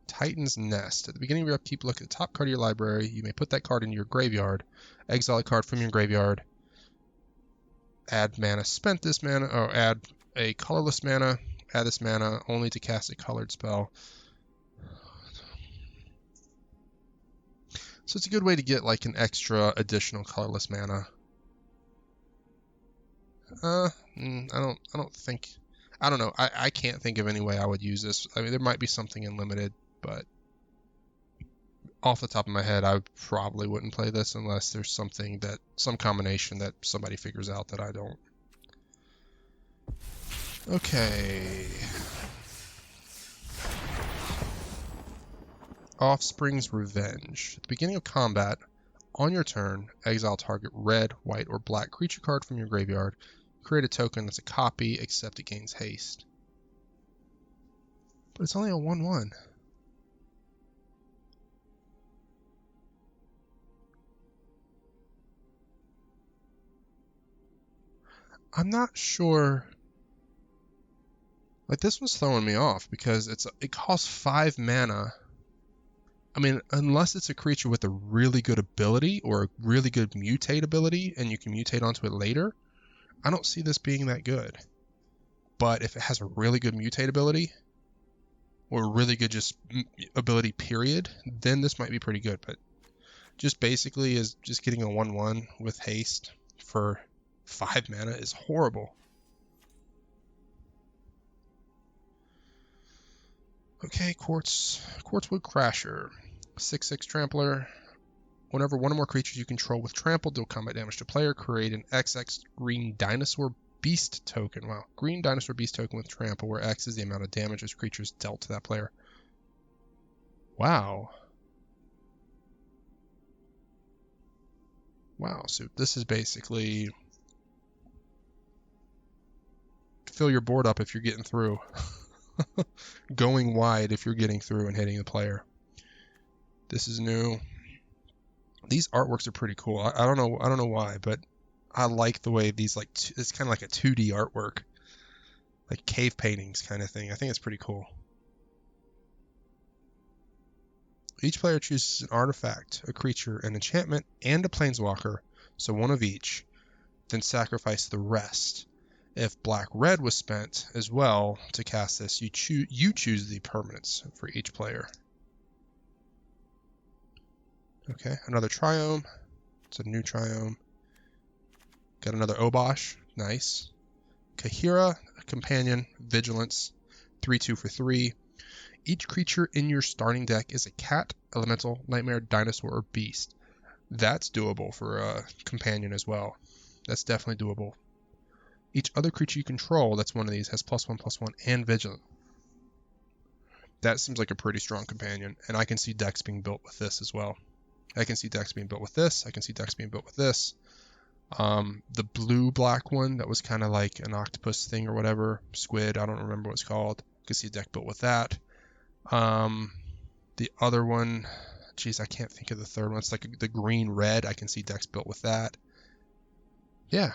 Titan's Nest. At the beginning of your upkeep, look at the top card of your library. You may put that card into your graveyard. Exile a card from your graveyard. Add mana spent this mana, or add a colorless mana. Add this mana only to cast a colored spell. So it's a good way to get like an extra additional colorless mana. I don't know. I can't think of any way I would use this. I mean, there might be something in limited, but off the top of my head, I probably wouldn't play this unless there's some combination that somebody figures out that I don't. Okay. Offsprings Revenge. At the beginning of combat, on your turn, exile target red, white, or black creature card from your graveyard. Create a token that's a copy, except it gains haste. But it's only a 1/1. I'm not sure. Like, this one's throwing me off because it costs 5 mana. I mean, unless it's a creature with a really good ability or a really good mutate ability and you can mutate onto it later, I don't see this being that good. But if it has a really good mutate ability or a really good just ability period, then this might be pretty good. But just basically is just getting a 1/1 with haste for 5 mana is horrible. Okay, Quartzwood Crasher. 6/6 Trampler. Whenever one or more creatures you control with trample deal combat damage to player, create an XX green dinosaur beast token. Wow. Green dinosaur beast token with trample, where X is the amount of damage this creature is dealt to that player. Wow. Wow, so this is basically fill your board up if you're getting through. Going wide if you're getting through and hitting the player. This is new. These artworks are pretty cool. I don't know why, but I like the way these it's kind of like a 2D artwork, like cave paintings kind of thing. I think it's pretty cool. Each player chooses an artifact, a creature, an enchantment, and a planeswalker, so one of each, then sacrifice the rest. If black-red was spent as well to cast this, you choose the permanents for each player. Okay, another Triome. It's a new Triome. Got another Obosh. Nice. Kahira, a companion, vigilance, 3/2 for 3. Each creature in your starting deck is a cat, elemental, nightmare, dinosaur, or beast. That's doable for a companion as well. That's definitely doable. Each other creature you control that's one of these has +1/+1 and vigilant. That seems like a pretty strong companion, and I can see decks being built with this as well. I can see decks being built with this. I can see decks being built with this. The blue-black one that was kind of like an octopus thing or whatever, squid, I don't remember what it's called. I can see a deck built with that. The other one, geez, I can't think of the third one. It's like the green-red. I can see decks built with that. Yeah.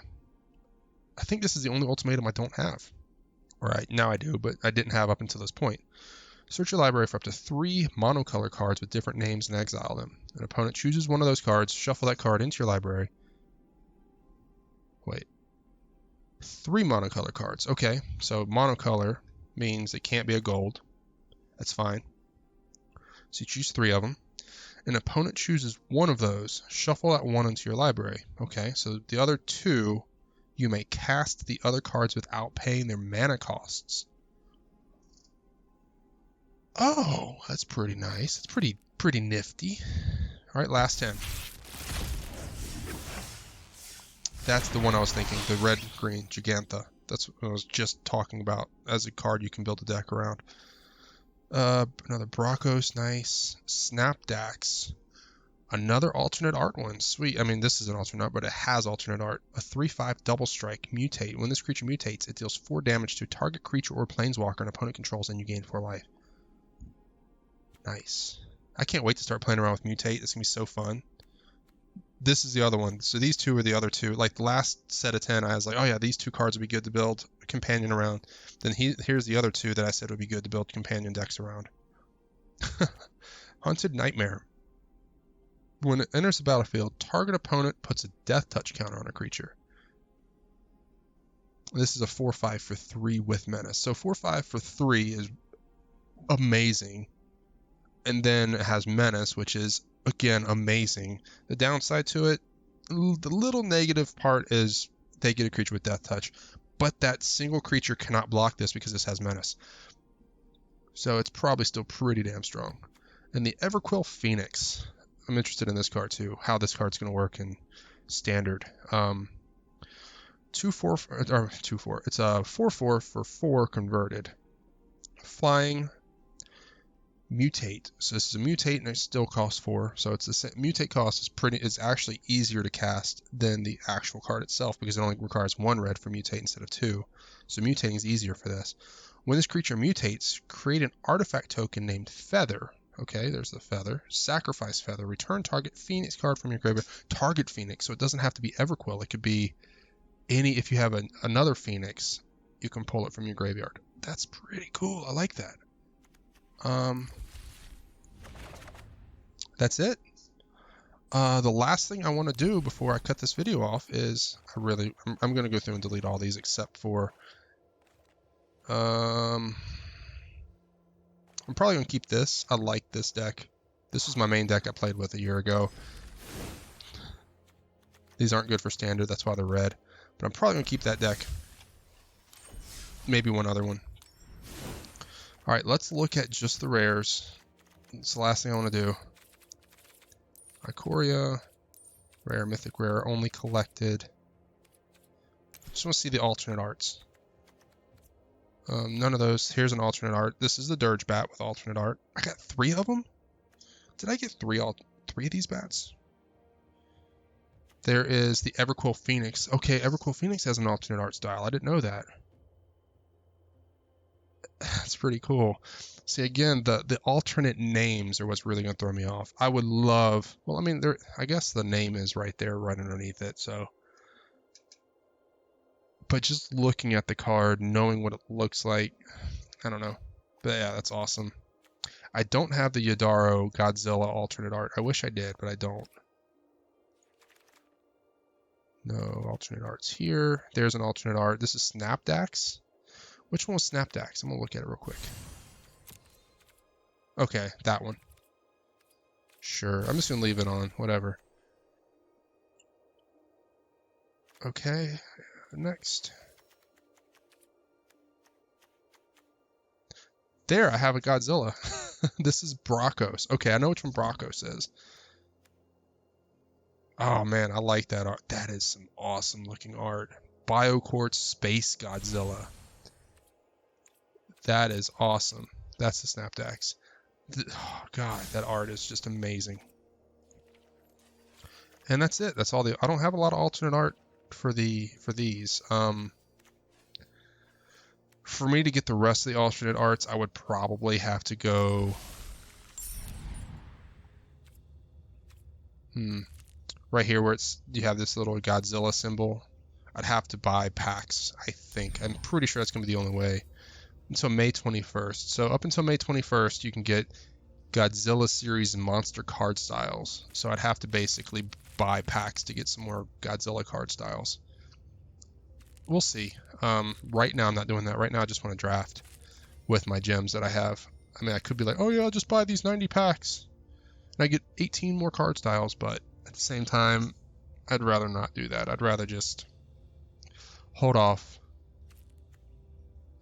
I think this is the only ultimatum I don't have. Alright, now I do, but I didn't have up until this point. Search your library for up to 3 monocolor cards with different names and exile them. An opponent chooses one of those cards, shuffle that card into your library. Wait. 3 monocolor cards. Okay, so monocolor means it can't be a gold. That's fine. So you choose 3 of them. An opponent chooses one of those, shuffle that one into your library. Okay, so the other 2, you may cast the other cards without paying their mana costs. Oh, that's pretty nice. It's pretty nifty. All right, last 10. That's the one I was thinking, the red-green Gigantha. That's what I was just talking about as a card you can build a deck around. Another Bracos, nice. Snapdax. Another alternate art one, sweet. I mean, this is an alternate art, but it has alternate art. A 3/5 double strike, mutate. When this creature mutates, it deals 4 damage to a target creature or planeswalker an opponent controls, and you gain 4 life. Nice. I can't wait to start playing around with mutate. It's gonna be so fun. This is the other one. So these 2 are the other 2. Like the last set of 10, I was like, oh yeah, these 2 cards would be good to build a companion around. Then here's the other 2 that I said would be good to build companion decks around. Hunted Nightmare. When it enters the battlefield, target opponent puts a death touch counter on a creature. This is a 4/5 for 3 with menace. So 4/5 for 3 is amazing. And then it has menace, which is, again, amazing. The downside to it, the little negative part is they get a creature with death touch. But that single creature cannot block this because this has menace. So it's probably still pretty damn strong. And the Everquill Phoenix. I'm interested in this card too, how this card's going to work in standard. 2/4. It's a 4/4 for 4 converted. Flying. Mutate. So this is a mutate and it still costs 4. So it's the same. Mutate cost is actually easier to cast than the actual card itself because it only requires 1 red for mutate instead of 2. So mutating is easier for this. When this creature mutates, create an artifact token named Feather. Okay, there's the Feather. Sacrifice Feather. Return target Phoenix card from your graveyard. Target Phoenix. So it doesn't have to be Everquill. It could be any. If you have another Phoenix, you can pull it from your graveyard. That's pretty cool. I like that. That's it. The last thing I want to do before I cut this video off is I'm going to go through and delete all these except for I'm probably going to keep this. I like this deck. This was my main deck I played with a year ago. These aren't good for standard, that's why they're red. But I'm probably going to keep that deck. Maybe one other one. Alright, let's look at just the rares. It's the last thing I want to do. Ikoria, rare, mythic rare, only collected. Just want to see the alternate arts. None of those. Here's an alternate art. This is the Dirge Bat with alternate art. I got 3 of them? Did I get 3 of these bats? There is the Everquill Phoenix. Okay, Everquill Phoenix has an alternate art style. I didn't know that. That's pretty cool. See, again, the alternate names are what's really going to throw me off. I would love... Well, I mean, I guess the name is right there, right underneath it, so... But just looking at the card, knowing what it looks like, I don't know. But yeah, that's awesome. I don't have the Yadaro Godzilla alternate art. I wish I did, but I don't. No alternate arts here. There's an alternate art. This is Snapdax. Which one was Snapdax? I'm going to look at it real quick. Okay, that one. Sure, I'm just going to leave it on. Whatever. Okay. Next. There, I have a Godzilla. This is Bracos. Okay, I know which one Bracos is. Oh man, I like that art. That is some awesome looking art. BioQuartz Space Godzilla. That is awesome. That's the Snapdax. Oh god, that art is just amazing. And that's it. That's all the. I don't have a lot of alternate art for these. For me to get the rest of the alternate arts, I would probably have to go. Right here where you have this little Godzilla symbol. I'd have to buy packs, I think. I'm pretty sure that's going to be the only way. Until May 21st. So up until May 21st, you can get Godzilla series and monster card styles. So I'd have to basically buy packs to get some more Godzilla card styles. We'll see. Right now, I'm not doing that. Right now, I just want to draft with my gems that I have. I mean, I could be like, oh yeah, I'll just buy these 90 packs. And I get 18 more card styles, but at the same time, I'd rather not do that. I'd rather just hold off.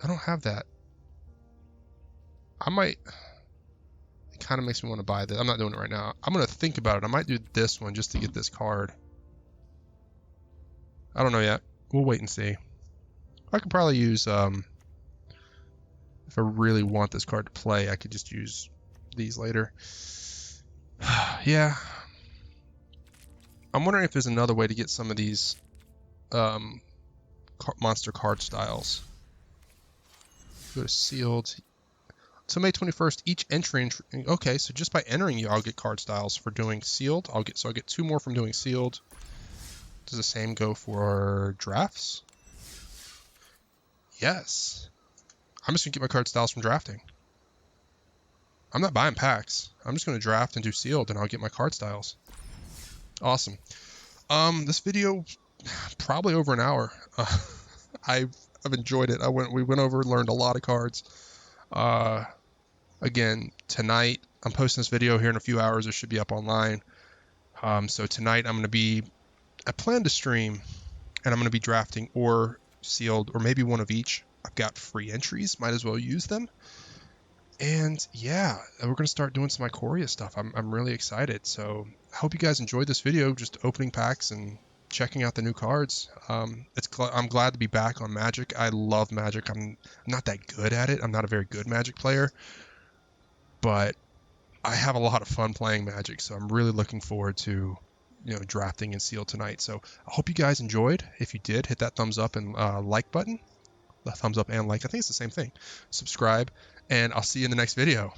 I don't have that. I might. It kind of makes me want to buy this. I'm not doing it right now. I'm going to think about it. I might do this one just to get this card. I don't know yet. We'll wait and see. I could probably use, if I really want this card to play, I could just use these later. Yeah. I'm wondering if there's another way to get some of these monster card styles. Go to sealed. So May 21st, each entry. Okay, so just by entering you, I'll get card styles for doing sealed. I'll get 2 more from doing sealed. Does the same go for drafts? Yes. I'm just gonna get my card styles from drafting. I'm not buying packs. I'm just gonna draft and do sealed, and I'll get my card styles. Awesome. This video probably over an hour. I've enjoyed it. We went over, learned a lot of cards. Again, tonight I'm posting this video here in a few hours. It should be up online. So tonight I plan to stream, and I'm gonna be drafting or sealed, or maybe one of each. I've got free entries. Might as well use them. And yeah, we're gonna start doing some Ikoria stuff. I'm really excited. So I hope you guys enjoyed this video, just opening packs and checking out the new cards. I'm glad to be back on Magic. I love Magic. I'm not that good at it. I'm not a very good Magic player, but I have a lot of fun playing Magic. So I'm really looking forward to drafting and seal tonight. So I hope you guys enjoyed. If you did, hit that thumbs up and like button. The thumbs up and like. I think it's the same thing. Subscribe, and I'll see you in the next video.